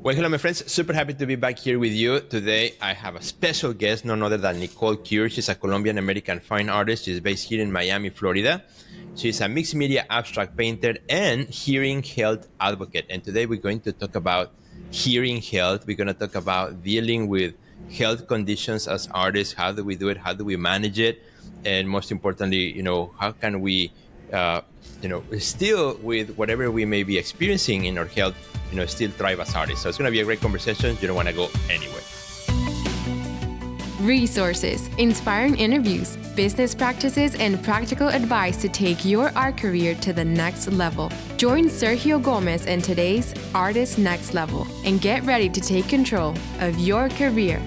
Well, hello, my friends. Super happy to be back here with you. Today, I have a special guest, none other than Nicolle Cure. She's a Colombian-American fine artist. She's based here in Miami, Florida. She's a mixed media abstract painter and hearing health advocate. And today, we're going to talk about hearing health. We're going to talk about dealing with health conditions as artists. How do we do it? How do we manage it? And most importantly, how can we still with whatever we may be experiencing in our health, still thrive as artists. So it's going to be a great conversation. You don't want to go anywhere. Resources, inspiring interviews, business practices, and practical advice to take your art career to the next level. Join Sergio Gomez in today's Artist Next Level and get ready to take control of your career.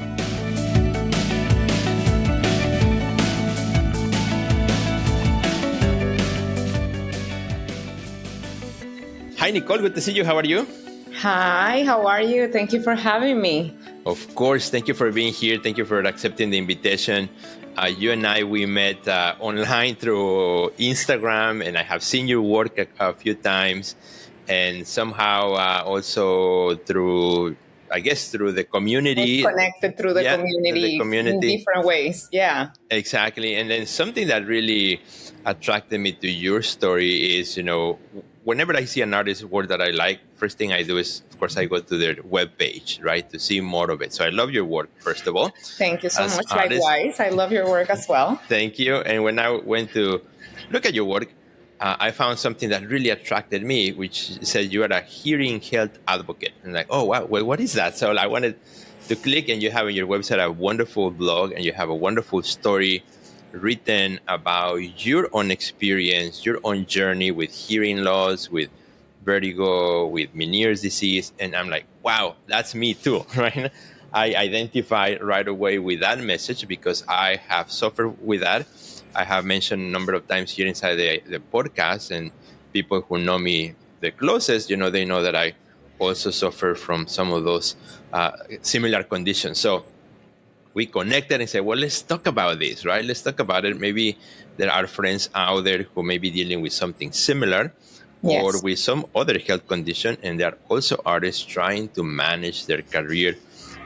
Hi, Nicolle. Good to see you. How are you? Hi, how are you? Thank you for having me. Of course. Thank you for being here. Thank you for accepting the invitation. You and I, we met online through Instagram, and I have seen your work a few times, and somehow also through the community. We're connected through the community in different ways. Yeah. Exactly. And then something that really attracted me to your story is, whenever I see an artist's work that I like, first thing I do is, of course, I go to their webpage, right, to see more of it. So I love your work, first of all. Thank you so much. Likewise, I love your work as well. Thank you. And when I went to look at your work, I found something that really attracted me, which said you are a hearing health advocate. And like, oh, wow, well, what is that? So I wanted to click, and you have on your website a wonderful blog, and you have a wonderful story written about your own experience, your own journey with hearing loss, with vertigo, with Meniere's disease. And I'm like, wow, that's me too, right? I identified right away with that message because I have suffered with that. I have mentioned a number of times here inside the podcast, and people who know me the closest, they know that I also suffer from some of those similar conditions. So we connected and said, well, let's talk about this, right? Let's talk about it. Maybe there are friends out there who may be dealing with something similar or with some other health condition, and they're also artists trying to manage their career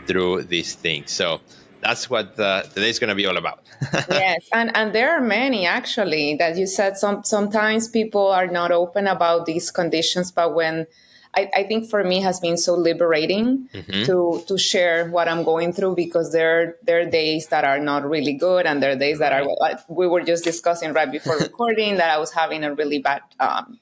through these things. So that's what today's going to be all about. Yes, and there are many, actually, that you said sometimes people are not open about these conditions, but when I think for me has been so liberating to share what I'm going through, because there are days that are not really good, and there are days that are, like we were just discussing right before recording, that I was having a really bad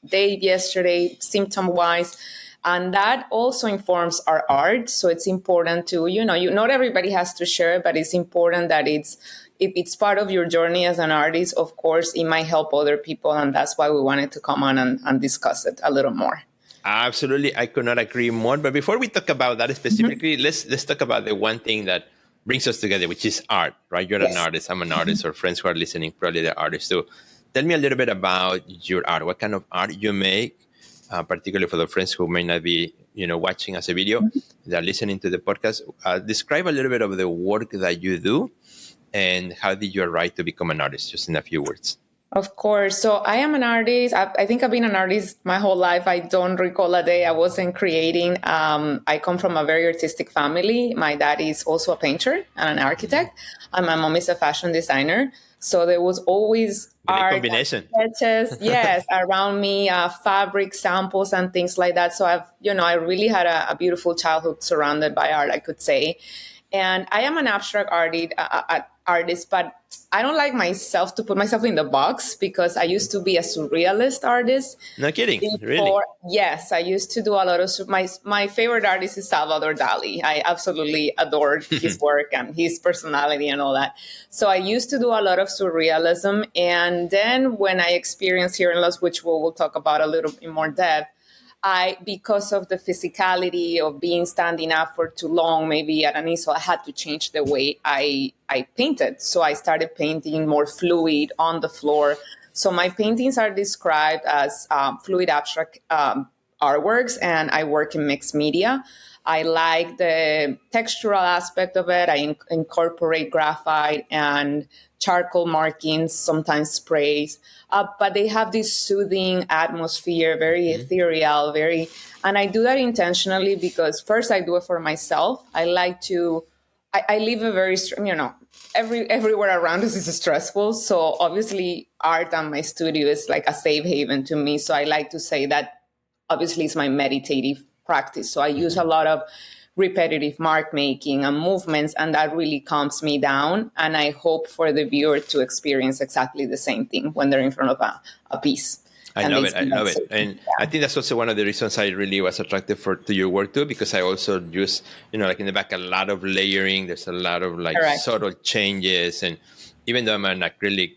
day yesterday, symptom-wise. And that also informs our art. So it's important to, not everybody has to share, but it's important that if it's part of your journey as an artist, of course, it might help other people. And that's why we wanted to come on and discuss it a little more. Absolutely. I could not agree more. But before we talk about that specifically, let's talk about the one thing that brings us together, which is art, right? You're an artist. I'm an artist, or friends who are listening, probably they're artists too. Tell me a little bit about your art. What kind of art you make, particularly for the friends who may not be, watching as a video, they're listening to the podcast. Describe a little bit of the work that you do, and how did you arrive to become an artist, just in a few words. Of course. So I am an artist. I think I've been an artist my whole life. I don't recall a day I wasn't creating. I come from a very artistic family. My dad is also a painter and an architect, and my mom is a fashion designer. So there was always art, combination, sketches, around me, fabric samples and things like that. So I really had a beautiful childhood surrounded by art, I could say. And I am an abstract artist, but I don't like myself to put myself in the box, because I used to be a surrealist artist. No kidding, really? Yes, I used to do a lot of my favorite artist is Salvador Dali. I absolutely adored his work and his personality and all that. So I used to do a lot of surrealism, and then when I experienced hearing loss, which we'll talk about a little in more depth, because of the physicality of being standing up for too long, maybe at an easel, I had to change the way I painted. So I started painting more fluid on the floor. So my paintings are described as fluid abstract artworks, and I work in mixed media. I like the textural aspect of it. I incorporate graphite and charcoal markings, sometimes sprays, but they have this soothing atmosphere, very ethereal, and I do that intentionally because first I do it for myself. I like to, I live a very, everywhere around us is stressful. So obviously art and my studio is like a safe haven to me. So I like to say that obviously it's my meditative practice. So I use a lot of repetitive mark making and movements, and that really calms me down. And I hope for the viewer to experience exactly the same thing when they're in front of a piece. I love it. I love it. And I think that's also one of the reasons I really was attracted to your work too, because I also use, like in the back, a lot of layering. There's a lot of like subtle changes. And even though I'm an acrylic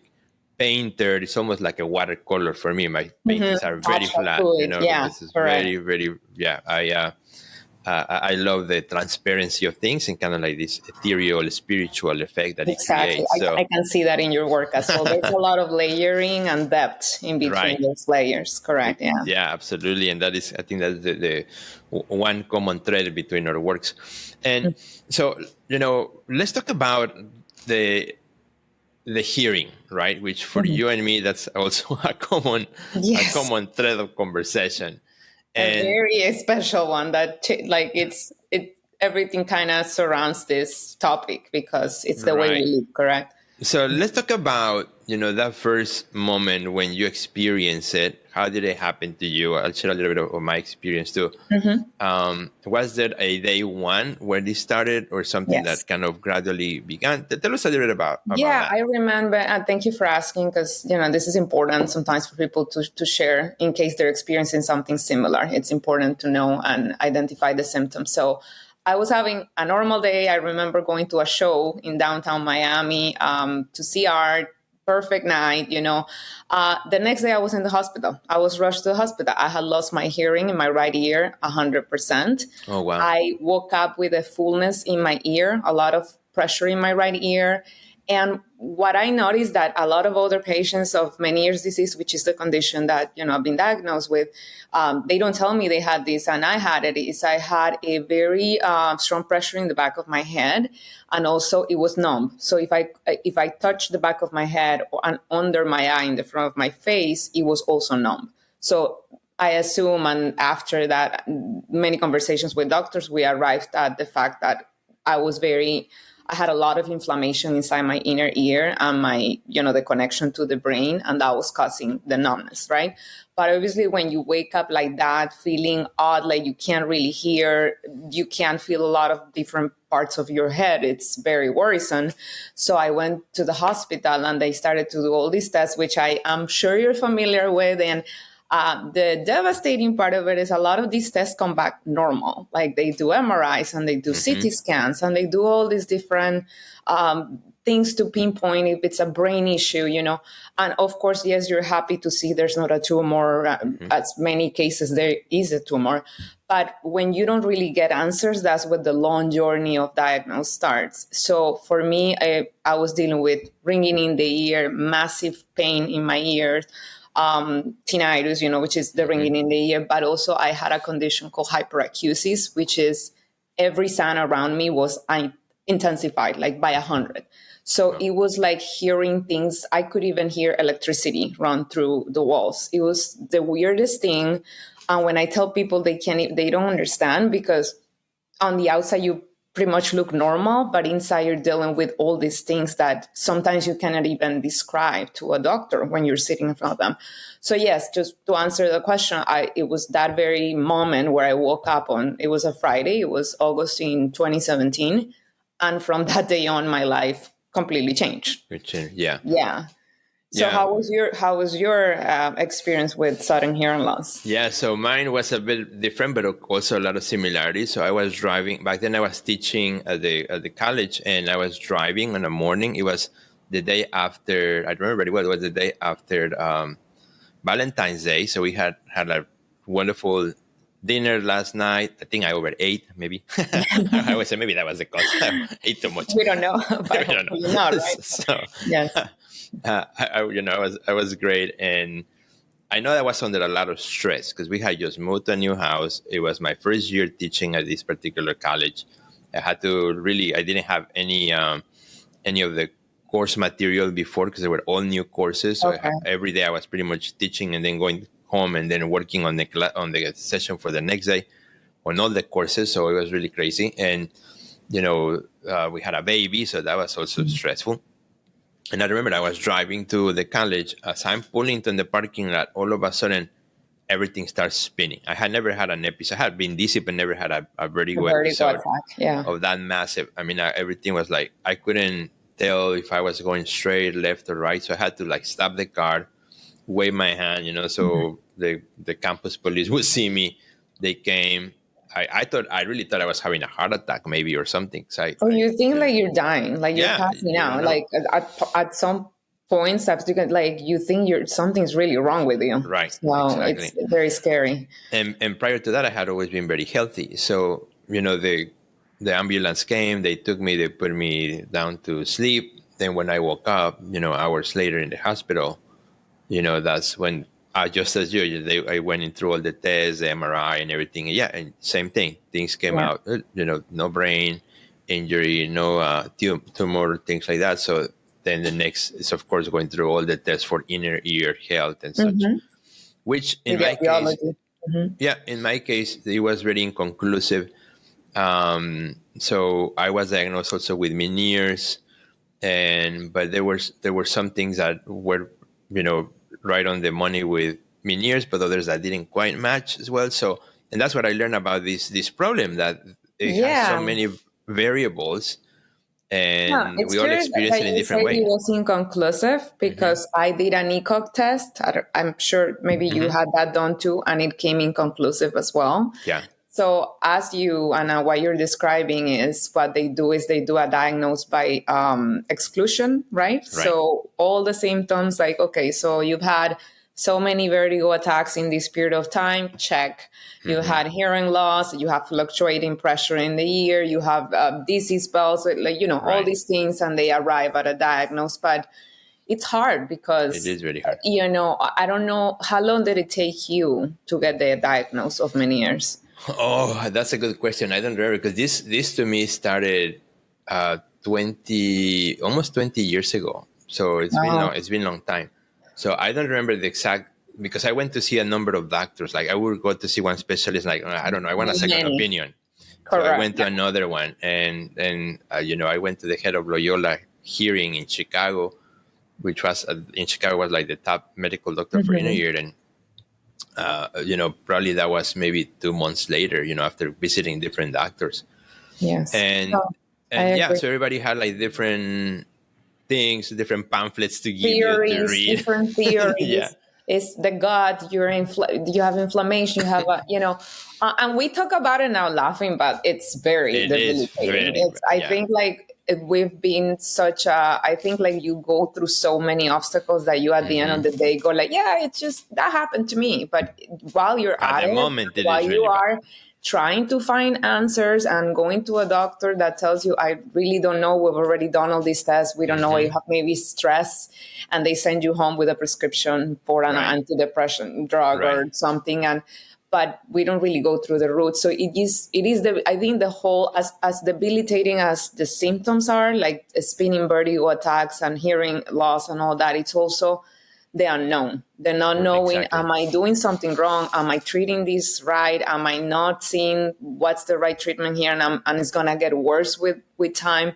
painter, it's almost like a watercolor for me. My paintings are very flat. This is very, very, I love the transparency of things and kind of like this ethereal, spiritual effect that it creates. So, I can see that in your work as well. There's a lot of layering and depth in between those layers. Correct. Yeah. Yeah, absolutely. And that is, I think that's the one common thread between our works. And so, let's talk about the hearing, right? Which for you and me, that's also a common thread of conversation. And a very special one that everything kind of surrounds this topic because it's the way we live, correct? So let's talk about, that first moment when you experience it. How did it happen to you? I'll share a little bit of my experience too. Was there a day one where this started or something that kind of gradually began? Tell us a little bit about that. I remember, and thank you for asking because, this is important sometimes for people to share in case they're experiencing something similar. It's important to know and identify the symptoms. So I was having a normal day. I remember going to a show in downtown Miami to see art. Perfect night, The next day I was in the hospital. I was rushed to the hospital. I had lost my hearing in my right ear 100%. Oh, wow. I woke up with a fullness in my ear, a lot of pressure in my right ear. And what I noticed that a lot of other patients of Meniere's disease, which is the condition that, I've been diagnosed with, they don't tell me they had this and I had it, is I had a very strong pressure in the back of my head. And also it was numb. So if I touch the back of my head and under my eye in the front of my face, it was also numb. So I assume, and after that, many conversations with doctors, we arrived at the fact that I had a lot of inflammation inside my inner ear and my, the connection to the brain, and that was causing the numbness, right? But obviously when you wake up like that, feeling odd, like you can't really hear, you can't feel a lot of different parts of your head, it's very worrisome. So I went to the hospital and they started to do all these tests, which I am sure you're familiar with. And the devastating part of it is a lot of these tests come back normal. Like they do MRIs and they do CT scans and they do all these different things to pinpoint if it's a brain issue, And of course, yes, you're happy to see there's not a tumor. As many cases, there is a tumor. But when you don't really get answers, that's what the long journey of diagnosis starts. So for me, I was dealing with ringing in the ear, massive pain in my ears, tinnitus, which is the ringing in the ear. But also I had a condition called hyperacusis, which is every sound around me was intensified, like by 100. So it was like hearing things. I could even hear electricity run through the walls. It was the weirdest thing. And when I tell people they don't understand, because on the outside you pretty much look normal, but inside you're dealing with all these things that sometimes you cannot even describe to a doctor when you're sitting in front of them. So yes, just to answer the question, it was that very moment where I woke up it was a Friday, it was August in 2017. And from that day on, my life completely changed. Yeah. Yeah. So how was your experience with sudden hearing loss? Yeah, so mine was a bit different, but also a lot of similarities. So I was driving back then. I was teaching at the college, and I was driving in the morning. It was the day after. I remember it was the day after Valentine's Day. So we had a wonderful dinner last night. I think I overate, maybe. I would say maybe that was the cause. I ate too much. We don't know. But we don't know. Not, right? So, yes. I was great, and I know I was under a lot of stress because we had just moved to a new house. It was my first year teaching at this particular college. I didn't have any of the course material before because they were all new courses. So Okay. every day I was pretty much teaching and then going home and then working on the session for the next day on all the courses. So it was really crazy. And, we had a baby, so that was also stressful. And I remember I was driving to the college. As I'm pulling to the parking lot, all of a sudden, everything starts spinning. I had never had an episode. I had been dizzy, but never had a vertigo episode of that massive. I mean, everything was like, I couldn't tell if I was going straight, left, or right. So I had to like stop the car, wave my hand, so the campus police would see me. They came. I really thought I was having a heart attack maybe or something. So you think like you're dying, like you're passing out, like at some points you think something's really wrong with you. Right. So exactly. It's very scary. And prior to that, I had always been very healthy. So, the ambulance came, they took me, they put me down to sleep. Then when I woke up, hours later in the hospital, that's when, just as I went in through all the tests, the MRI and everything. And same thing. Things came out, no brain injury, no tumor, things like that. So then the next is, of course, going through all the tests for inner ear health and such, which in my case, in my case, it was very inconclusive. So I was diagnosed also with Meniere's, but there were some things that were, right on the money with Meniere's, but others that didn't quite match as well. So, and that's what I learned about this problem, that it has so many variables, and we all experience it in different ways. It was inconclusive because I did an ECOG test. I'm sure maybe you had that done too, and it came inconclusive as well. Yeah. So as you, Anna, what you're describing is what they do is they do a diagnose by exclusion, right? So all the symptoms, like, okay, so you've had so many vertigo attacks in this period of time, check. You had hearing loss, you have fluctuating pressure in the ear, you have dizzy spells, all these things, and they arrive at a diagnosis. But it's hard because it is really hard. I don't know, how long did it take you to get the diagnosis of Meniere's? Oh, that's a good question. I don't remember because this to me started almost 20 years ago. So it's been a long time. So I don't remember the exact, because I went to see a number of doctors. Like I would go to see one specialist, like, I don't know, I want a second opinion. Correct. So I went to another one, and I went to the head of Loyola Hearing in Chicago, which was like the top medical doctor for inner ear. And probably that was maybe 2 months later, after visiting different doctors. Yes. And so everybody had like different things, different pamphlets to give you to read. Different theories. It's the gut, you have inflammation, you have and we talk about it now laughing, but it's very debilitating. I think like we've been I think like you go through so many obstacles that you at the end of the day go like, it's just, that happened to me. But while you're at the moment, while you are trying to find answers and going to a doctor that tells you, I really don't know, we've already done all these tests, we don't know, you have maybe stress, and they send you home with a prescription for an antidepressant drug or something, but we don't really go through the root. So it is I think the whole, as debilitating as the symptoms are, like spinning vertigo attacks and hearing loss and all that, it's also the unknown, the not knowing, am I doing something wrong? Am I treating this right? Am I not seeing what's the right treatment here? And it's going to get worse with time.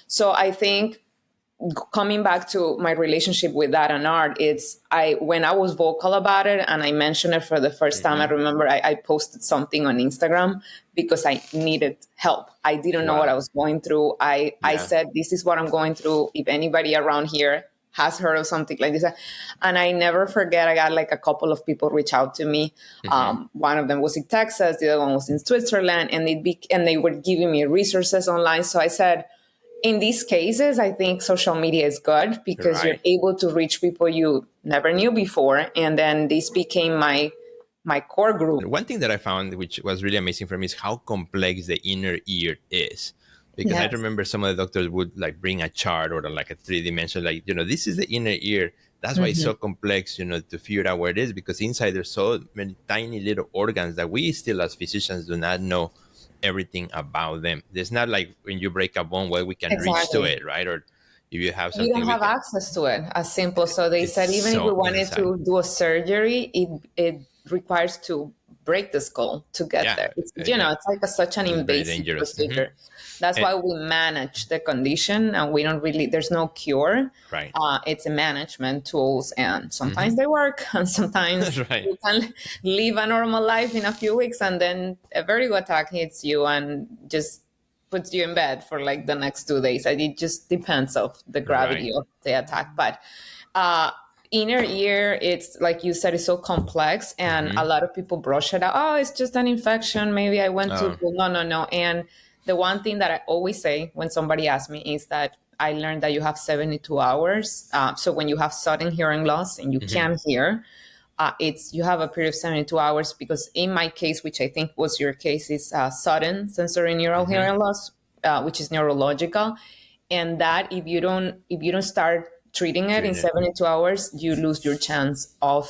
So I think coming back to my relationship with that and art, when I was vocal about it and I mentioned it for the first time, I remember I posted something on Instagram because I needed help. I didn't know what I was going through. I said, this is what I'm going through. If anybody around here has heard of something like this. And I never forget, I got like a couple of people reach out to me. One of them was in Texas, the other one was in Switzerland, and they were giving me resources online. So I said, in these cases, I think social media is good because you're able to reach people you never knew before. And then this became my core group. One thing that I found, which was really amazing for me, is how complex the inner ear is. Because I remember some of the doctors would like bring a chart or like a 3D dimension, like, this is the inner ear. That's why it's so complex, to figure out where it is, because inside there's so many tiny little organs that we still as physicians do not know everything about them. It's not like when you break a bone where we can reach to Exactly. it, right? Or if you have You don't something we have can. access to it as simple. So they It's said even if we so wanted inside. to do a surgery, it requires to break the skull to get Yeah, there. It's, yeah, it's like such an it's very invasive dangerous. procedure. That's And, why we manage the condition, and we don't really. There's no cure. right. It's a management tools, and sometimes they work, and sometimes Right. you can live a normal life in a few weeks, and then a vertigo attack hits you and just puts you in bed for like the next 2 days. And it just depends of the Right. gravity of the attack. But uh, inner ear, it's like you said, it's so complex, and a lot of people brush it out. Oh, it's just an infection. Maybe I went to no, no, no. And the one thing that I always say when somebody asks me is that I learned that you have 72 hours. So when you have sudden hearing loss and you can't hear, it's you have a period of 72 hours, because in my case, which I think was your case, is sudden sensory neural hearing loss, which is neurological, and that if you don't start treating it in Treating it. 72 hours, you lose your chance of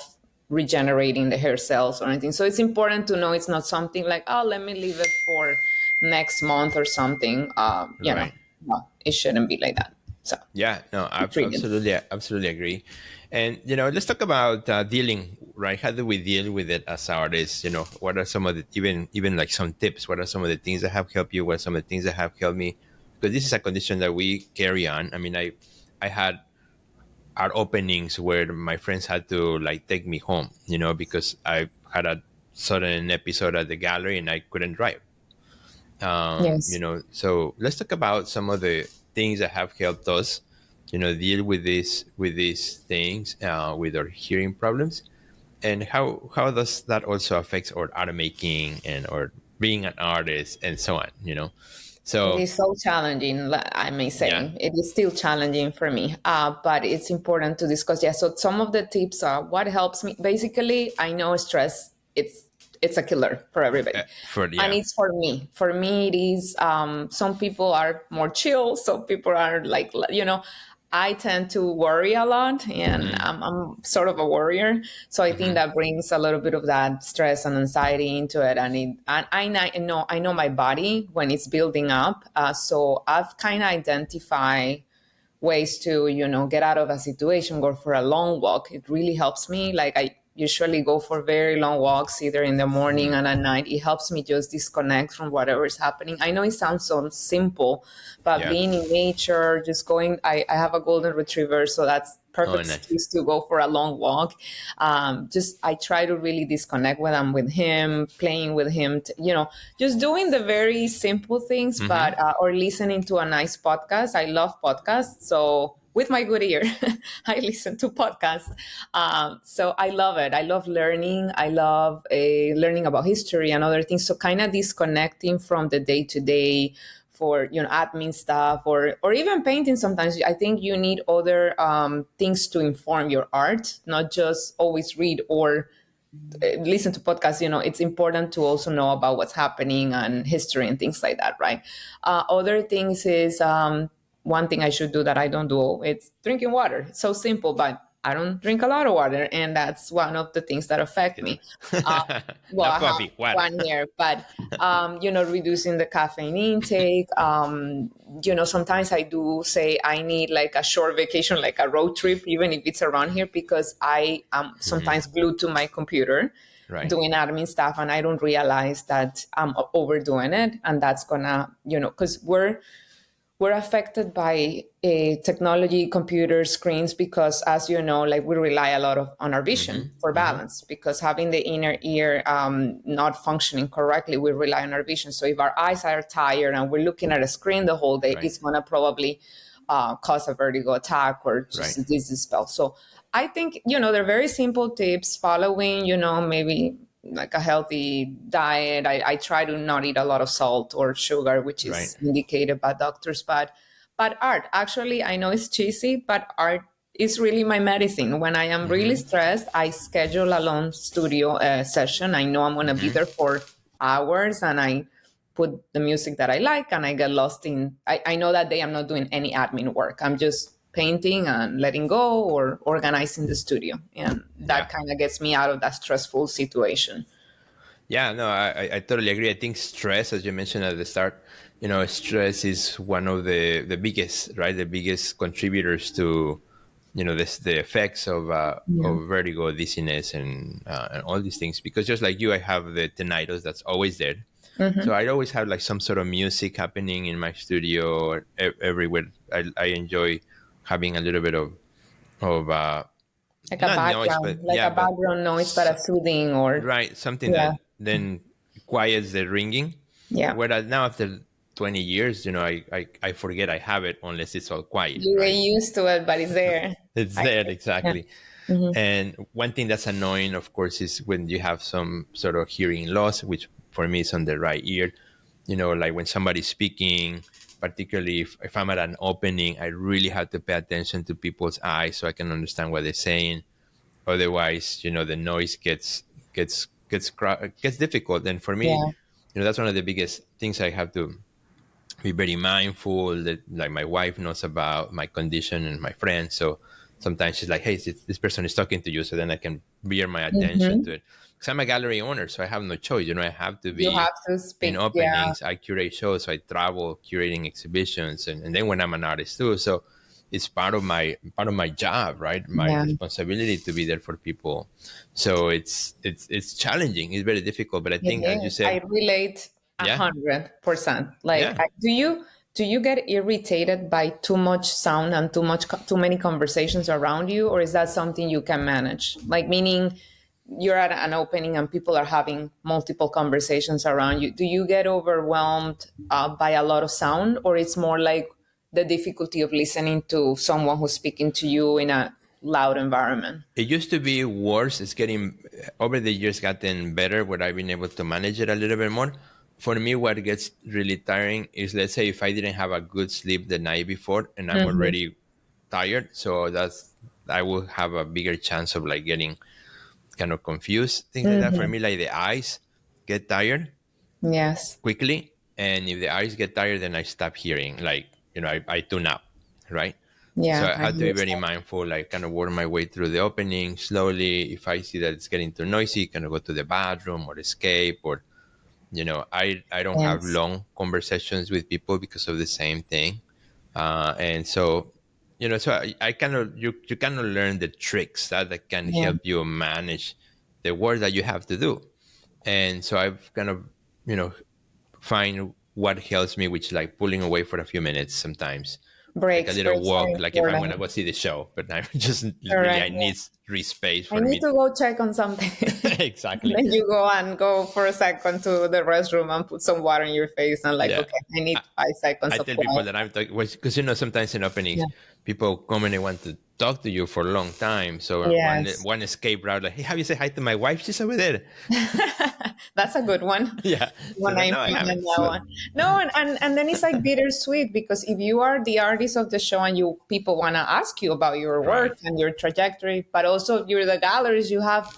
regenerating the hair cells or anything. So it's important to know it's not something like, oh, let me leave it for next month or something. Right. No, it shouldn't be like that. So Yeah, no, treat it. absolutely agree. And let's talk about dealing, right? How do we deal with it as artists? What are some of the even like some tips? What are some of the things that have helped you? What are some of the things that have helped me? Because this is a condition that we carry on. I mean, I had art openings where my friends had to like take me home, because I had a sudden episode at the gallery and I couldn't drive. Yes. So let's talk about some of the things that have helped us, deal with these things, with our hearing problems, and how does that also affect our art making and or being an artist and so on. It So is so challenging, I may yeah. say. It is still challenging for me, but it's important to discuss. Yeah, so some of the tips are what helps me. Basically, I know stress, it's a killer for everybody. For And yeah. it's for me. For me, it is, some people are more chill. Some people are like, I tend to worry a lot, and I'm sort of a worrier. So I think that brings a little bit of that stress and anxiety into it. And I know my body when it's building up. So I've kind of identified ways to get out of a situation, go for a long walk. It really helps me. Like, I usually go for very long walks either in the morning and at night. It helps me just disconnect from whatever is happening. I know it sounds so simple, but Yeah. being in nature, just going, I have a golden retriever, so that's Oh, perfect nice. excuse to go for a long walk. Just I try to really disconnect when I'm with him, playing with him, just doing the very simple things, but or listening to a nice podcast. I love podcasts, so with my good ear, I listen to podcasts. So I love it. I love learning. I love learning about history and other things. So kind of disconnecting from the day to day for admin stuff, or even painting. Sometimes I think you need other things to inform your art, not just always read or listen to podcasts. It's important to also know about what's happening and history and things like that, right? Other things is, one thing I should do that I don't do, it's drinking water. It's so simple, but I don't drink a lot of water, and that's one of the things that affect me. uh, well, No I have coffee. Water. one here, but reducing the caffeine intake. Sometimes I do say I need like a short vacation, like a road trip, even if it's around here, because I am sometimes glued to my computer Right. doing admin stuff, and I don't realize that I'm overdoing it, and that's gonna, because we're affected by technology, computer screens, because as you know, like we rely a lot on our vision for balance, because having the inner ear not functioning correctly, we rely on our vision. So if our eyes are tired and we're looking at a screen the whole day, Right. it's going to probably cause a vertigo attack or just a dizzy spell. So I think, they're very simple tips, following, maybe like a healthy diet. I try to not eat a lot of salt or sugar, which is indicated by doctors. But art, actually, I know it's cheesy, but art is really my medicine. When I am really stressed, I schedule a long studio session. I know I'm going to be there for hours, and I put the music that I like, and I get lost in. I know that day I'm not doing any admin work. I'm just painting and letting go or organizing the studio. And that kind of gets me out of that stressful situation. Yeah, no, I totally agree. I think stress, as you mentioned at the start, stress is one of the biggest, right? The biggest contributors to, the effects of vertigo, dizziness, and all these things. Because just like you, I have the tinnitus that's always there. So I always have like some sort of music happening in my studio or everywhere. I enjoy having a little bit of Like a not noise, but background, like a background noise, but a soothing or right, something that then quiets the ringing. yeah. Whereas now after 20 years, I forget I have it unless it's all quiet. You Right? get used to it, but it's there. It's there, exactly. And one thing that's annoying, of course, is when you have some sort of hearing loss, which for me is on the right ear. Like when somebody's speaking, particularly if I'm at an opening, I really have to pay attention to people's eyes so I can understand what they're saying. Otherwise, the noise gets difficult. And for me, that's one of the biggest things I have to be very mindful that, like, my wife knows about my condition and my friends. So sometimes she's like, hey, this person is talking to you. So then I can veer my attention to it. Because I'm a gallery owner, so I have no choice. I have to be You have to speak. in openings. I curate shows. So I travel curating exhibitions. And then when I'm an artist too. So it's part of my job, right? My responsibility to be there for people. So it's challenging. It's very difficult. But I think, as you said, I relate 100%. Like, do you get irritated by too much sound and too many conversations around you, or is that something you can manage? Like, meaning you're at an opening and people are having multiple conversations around you. Do you get overwhelmed by a lot of sound, or it's more like the difficulty of listening to someone who's speaking to you in a loud environment? It used to be worse. It's getting, over the years, gotten better where I've been able to manage it a little bit more. For me, what gets really tiring is, let's say, if I didn't have a good sleep the night before and I'm already tired, so I will have a bigger chance of like getting kind of confused, things like that. For me, like the eyes get tired quickly, and if the eyes get tired, then I stop hearing. Like, I tune out, right? So I have to be very mindful, like kind of work my way through the opening slowly. If I see that it's getting too noisy, kind of go to the bathroom or escape. Or, I don't have long conversations with people because of the same thing. And so, so I kind of, you kind of learn the tricks that can help you manage the work that you have to do. And so I've kind of, find what helps me, which is like pulling away for a few minutes sometimes. Breaks, like a little walk, like if I'm going to go see the show, but I just I need free space for me. I need to go check on something. Exactly. Then you go for a second to the restroom and put some water in your face and okay, I need 5 seconds. I tell people that I'm talking, because sometimes in openings, people come and they want to talk to you for a long time. So one escape route, like, hey, have you say hi to my wife? She's over there. That's a good one. Yeah. One and then it's like bittersweet, because if you are the artist of the show and people want to ask you about your work and your trajectory, but also you're the galleries, you have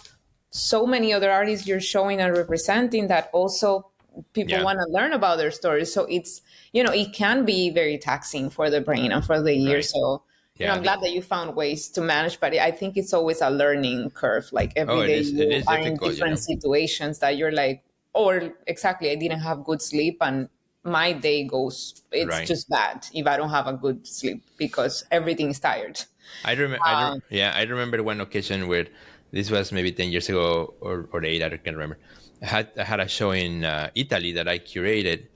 so many other artists you're showing and representing that also people want to learn about their stories. So it's, it can be very taxing for the brain and for the ear. So I'm glad that you found ways to manage, but I think it's always a learning curve. Like every day you are in different situations that you're like, or exactly, I didn't have good sleep and my day goes, it's just bad if I don't have a good sleep because everything is tired. I remember one occasion where this was maybe 10 years ago or 8, I can't remember. I had a show in Italy that I curated.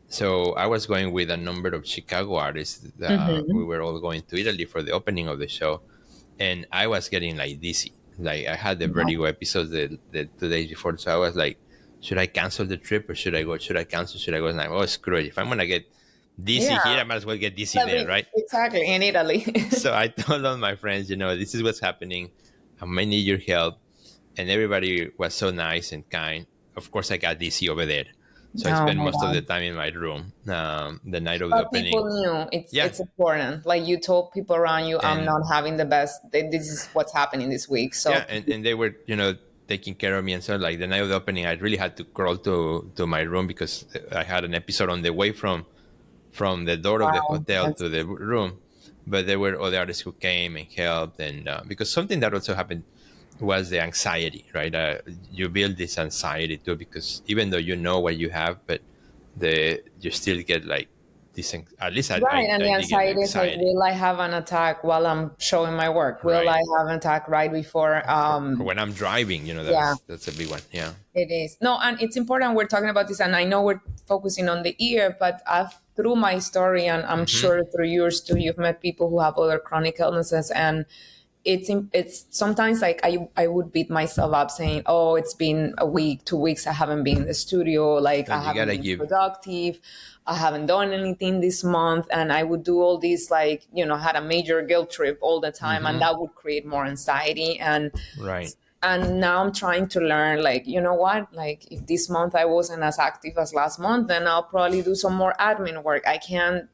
So I was going with a number of Chicago artists. We were all going to Italy for the opening of the show. And I was getting like dizzy. Like I had the vertigo episodes the 2 days before. So I was like, should I cancel the trip or should I go? Should I cancel? Should I go? And I'm like, oh, screw it. If I'm going to get dizzy here, I might as well get dizzy there, right? Exactly, in Italy. So I told all my friends, this is what's happening. I might need your help. And everybody was so nice and kind. Of course, I got dizzy over there. So I spent most of the time in my room the night of the opening. People knew it's important. Like you told people around you, I'm not having the best. This is what's happening this week. So and they were taking care of me. And so like the night of the opening, I really had to crawl to my room because I had an episode on the way from the door of the hotel to the room. but there were other artists who came and helped. And because something that also happened was the anxiety, right? You build this anxiety too, because even though you know what you have, but you still get like this. At least Right, and I the did get anxiety is like, anxiety. will I have an attack while I'm showing my work? Will Right. I have an attack right before? Or when I'm driving, Yeah, that's a big one. Yeah. it is. No, and it's important we're talking about this, and I know we're focusing on the ear, but through my story, and I'm Mm-hmm. sure through yours too, you've met people who have other chronic illnesses, and it's sometimes like I would beat myself up saying, oh, it's been a week, 2 weeks, I haven't been in the studio, like I But you haven't gotta been give. productive, I haven't done anything this month, and I would do all these, like, had a major guilt trip all the time, and Mm-hmm. that would create more anxiety. Right. And now I'm trying to learn, like, you know what, like, if this month I wasn't as active as last month, then I'll probably do some more admin work. I can't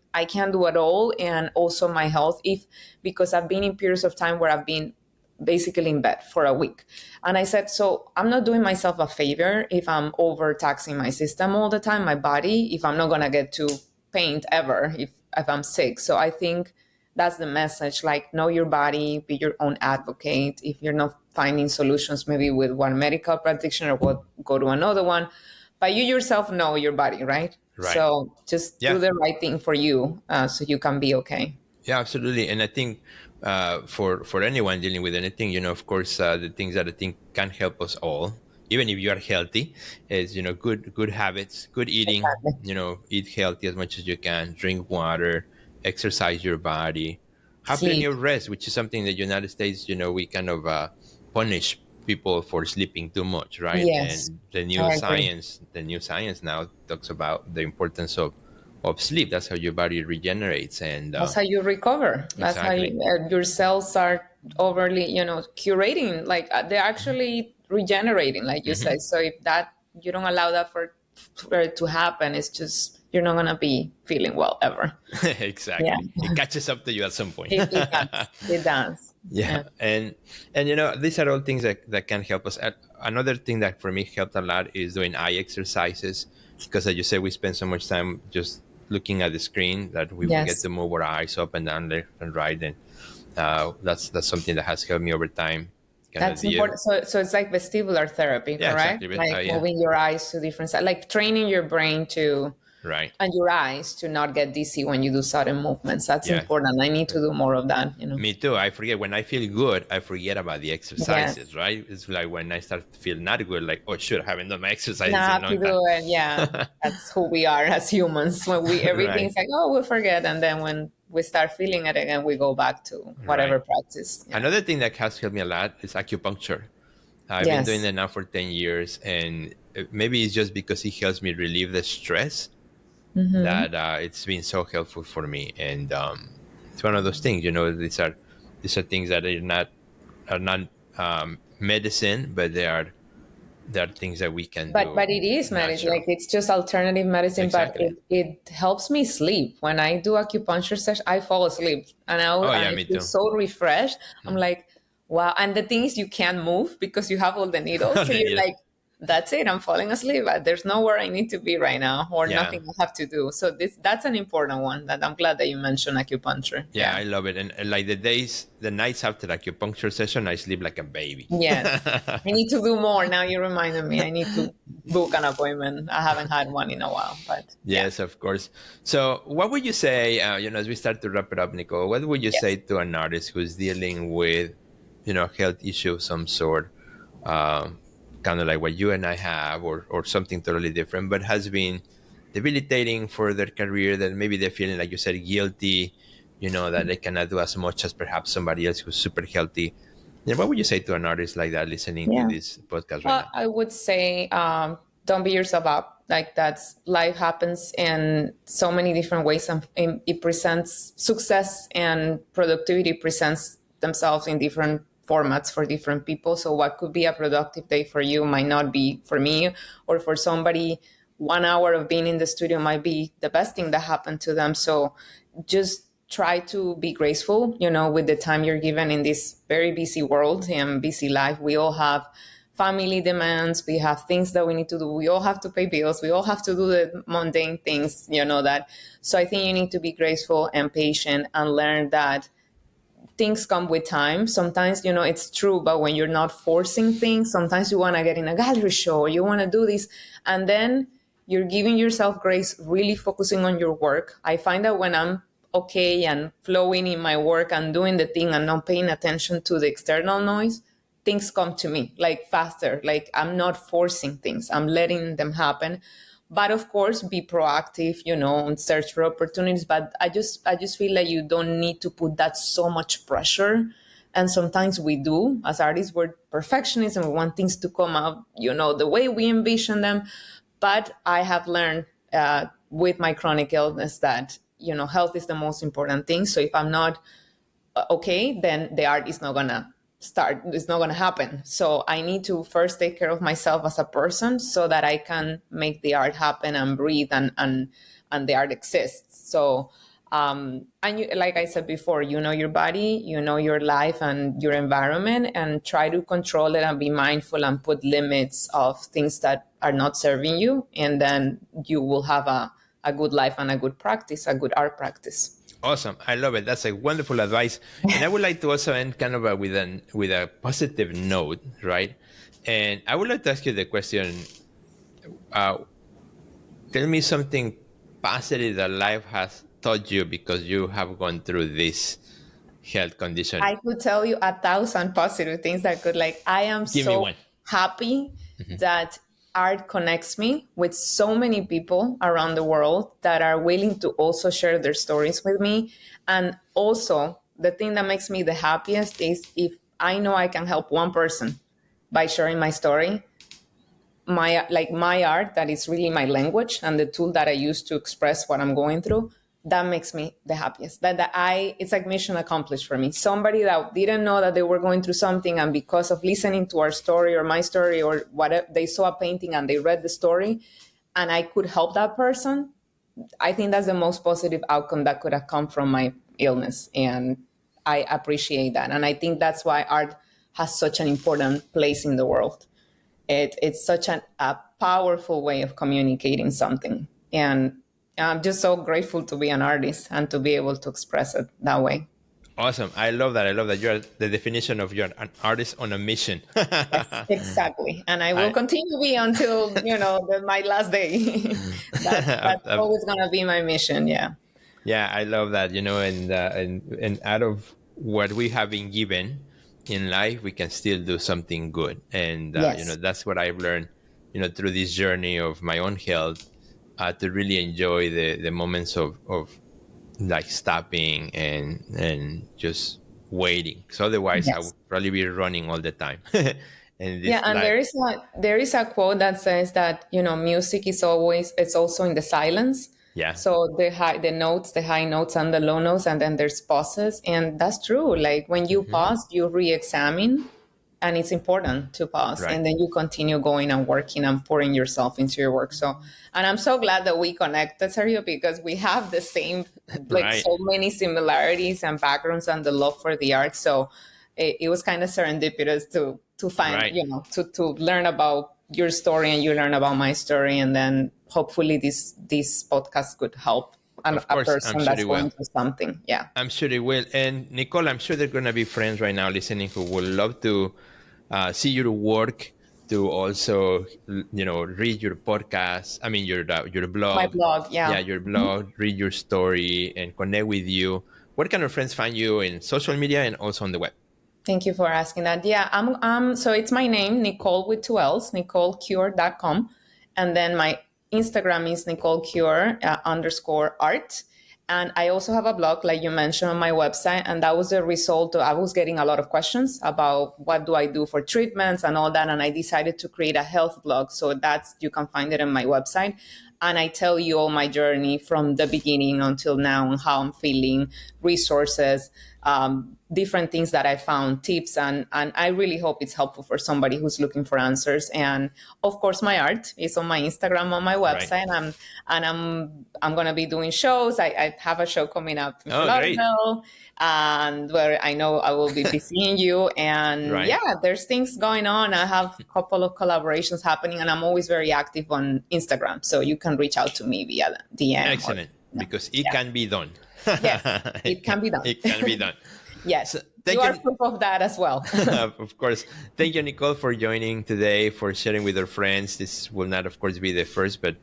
do it all. And also my health, if because I've been in periods of time where I've been basically in bed for a week, and I said, so I'm not doing myself a favor if I'm overtaxing my system all the time, my body, if I'm not going to get to paint ever, if I'm sick. So I think that's the message, like, know your body, be your own advocate. If you're not finding solutions, maybe with one medical practitioner, go to another one, but you yourself know your body, right? Right. So just do Yeah. the right thing for you, so you can be okay. Yeah, absolutely. And I think for anyone dealing with anything, of course, the things that I think can help us all, even if you are healthy, is good habits, good eating. Exactly. Eat healthy as much as you can, drink water, exercise your body, have plenty Sleep. of rest, which is something that United States, we kind of punish people for sleeping too much, right? Yes, And the new science now talks about the importance of sleep. That's how your body regenerates. And that's how you recover. That's how exactly. your cells are overly, curating, like, they're actually regenerating, like you Hmm. said. So if that you don't allow that for it to happen, it's just, you're not gonna be feeling well ever. Yeah, Exactly. It catches up to you at some point. it does. It does. Yeah. Yeah. And these are all things that can help us. Another thing that for me helped a lot is doing eye exercises, because as you said, we spend so much time just looking at the screen that we forget Yes. to move our eyes up and down, left and right. And that's something that has helped me over time. Kind of That's the important. So it's like vestibular therapy, Yeah, correct? exactly. Like Yeah. moving your eyes to different sides, like training your brain to Right. and your eyes to not get dizzy when you do sudden movements. That's Yeah. important. I need to do more of that. Me too. I forget when I feel good. I forget about the Yes. exercises. Right? It's like when I start to feel not good, like, oh, shoot, I haven't done my exercises Now I in a have to long time. do it. Yeah. That's who we are as humans. When Right. everything's like, oh, we'll forget. And then when we start feeling it again, we go back to Right. whatever practice. Yeah. Another thing that has helped me a lot is acupuncture. I've been doing Yes. it now for 10 years, and maybe it's just because it helps me relieve the stress Hmm. that it's been so helpful for me. And it's one of those things, these are things that are not medicine, but they are things that we can But do it is medicine. natural. Like, it's just alternative medicine, but Exactly. it helps me sleep. When I do acupuncture session, I fall asleep, and Oh and yeah, I me feel too. so refreshed. I'm Hmm. like, wow. And the thing is, you can't move because you have all the needles. So The you're needle. like, that's it. I'm falling asleep. There's nowhere I need to be right now, or Yeah. nothing I have to do. So that's an important one. That I'm glad that you mentioned acupuncture. Yeah, Yeah. I love it. And like the nights after acupuncture session, I sleep like a baby. Yes. I need to do more. Now you reminded me. I need to book an appointment. I haven't had one in a while, but yeah. Yes, of course. So, what would you say, as we start to wrap it up, Nicole, what would you say Yes. to an artist who's dealing with, health issue of some sort, um, kind of like what you and I have, or something totally different, but has been debilitating for their career, that maybe they're feeling, like you said, guilty, that they cannot do as much as perhaps somebody else who's super healthy. What would you say to an artist like that listening to Yeah. this podcast right Well, now? I would say, don't beat yourself up. Like, that's life happens in so many different ways, and it presents success and productivity presents themselves in different formats for different people. So what could be a productive day for you might not be for me, or for somebody. 1 hour of being in the studio might be the best thing that happened to them. So just try to be graceful, with the time you're given in this very busy world and busy life. We all have family demands, we have things that we need to do. We all have to pay bills. We all have to do the mundane things, that. So I think you need to be graceful and patient and learn that things come with time. Sometimes, it's true, but when you're not forcing things, sometimes you want to get in a gallery show or you want to do this. And then you're giving yourself grace, really focusing on your work. I find that when I'm okay and flowing in my work and doing the thing and not paying attention to the external noise, things come to me like faster. Like I'm not forcing things, I'm letting them happen. But of course, be proactive, and search for opportunities. But I just feel like you don't need to put that so much pressure. And sometimes we do, as artists, we're perfectionists and we want things to come out, the way we envision them. But I have learned with my chronic illness that, health is the most important thing. So if I'm not okay, then the art is not gonna start. It's not gonna happen. So I need to first take care of myself as a person so that I can make the art happen and breathe and the art exists. So and you, like I said before, your body, your life and your environment, and try to control it and be mindful and put limits of things that are not serving you, and then you will have a good life and a good practice, a good art practice. Awesome. I love it. That's a wonderful advice. And I would like to also end kind of with a positive note, right? And I would like to ask you the question, tell me something positive that life has taught you because you have gone through this health condition. I could tell you 1,000 positive things that could, I am Give so me one. happy that art connects me with so many people around the world that are willing to also share their stories with me. And also, the thing that makes me the happiest is if I know I can help one person by sharing my story, my art, that is really my language and the tool that I use to express what I'm going through. That makes me the happiest. It's like mission accomplished for me. Somebody that didn't know that they were going through something, and because of listening to our story or my story or whatever, they saw a painting and they read the story, and I could help that person. I think that's the most positive outcome that could have come from my illness, and I appreciate that. And I think that's why art has such an important place in the world. It's such a powerful way of communicating something, and I'm just so grateful to be an artist and to be able to express it that way. Awesome. I love that. You're the definition of you're an artist on a mission. Yes, exactly. And I will continue to be until, my last day. That's always going to be my mission. Yeah. Yeah, I love that, and out of what we have been given in life, we can still do something good. And, Yes. that's what I've learned, through this journey of my own health, to really enjoy the moments of like stopping and just waiting. So otherwise, I would probably be running all the time. And there is a quote that says that, music is it's also in the silence. Yeah. So the high notes and the low notes, and then there's pauses. And that's true. Like when you pause, you re-examine, and it's important to pause. Right. And then you continue going and working and pouring yourself into your work. So, and I'm so glad that we connected, Sergio, because we have the same, Right. so many similarities and backgrounds and the love for the art. So it was kind of serendipitous to find, Right. to learn about your story and you learn about my story. And then hopefully this podcast could help a person that's going through something. Yeah. I'm sure it will. And Nicolle, I'm sure there are going to be friends right now listening who would love to see your work, to also, read your podcast. I mean, your blog. My blog, yeah. Yeah, your blog, read your story and connect with you. Where can our friends find you in social media and also on the web? Thank you for asking that. Yeah, so it's my name, Nicolle with 2 L's, NicolleCure.com. And then my Instagram is Nicolle Cure _art. And I also have a blog, like you mentioned, on my website. And that was the result of, I was getting a lot of questions about what do I do for treatments and all that. And I decided to create a health blog. So you can find it on my website. And I tell you all my journey from the beginning until now and how I'm feeling, resources, different things that I found, tips. And I really hope it's helpful for somebody who's looking for answers. And of course, my art is on my Instagram, on my website. Right. I'm going to be doing shows. I have a show coming up in Lauderdale, and where I know I will be seeing you. And there's things going on. I have a couple of collaborations happening, and I'm always very active on Instagram. So you can reach out to me via DM. Excellent, because it can be done. Yes, it can be done. It can be done. Yes, so you are proof of that as well. Of course. Thank you, Nicolle, for joining today, for sharing with our friends. This will not, of course, be the first, but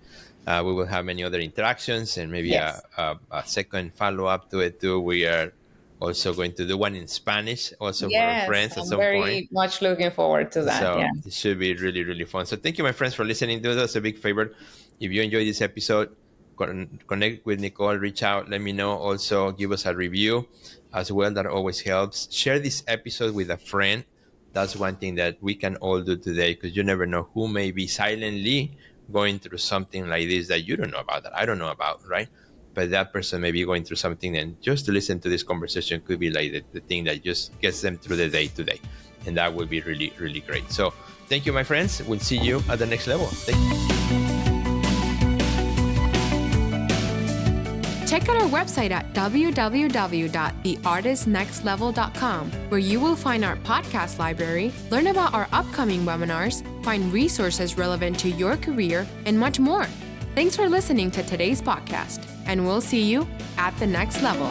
we will have many other interactions and maybe a second follow-up to it too. We are also going to do one in Spanish also for our friends at some point. I'm very much looking forward to that. So it should be really, really fun. So thank you, my friends, for listening. Do us a big favor. If you enjoyed this episode, connect with Nicolle, reach out, let me know. Also, give us a review as well. That always helps. Share this episode with a friend. That's one thing that we can all do today, because you never know who may be silently going through something like this that you don't know about, that I don't know about, right? But that person may be going through something, and just to listen to this conversation could be like the thing that just gets them through the day today. And that would be really, really great. So thank you, my friends. We'll see you at the next level. Thank you. Check out our website at www.theartistnextlevel.com, where you will find our podcast library, learn about our upcoming webinars, find resources relevant to your career, and much more. Thanks for listening to today's podcast, and we'll see you at the next level.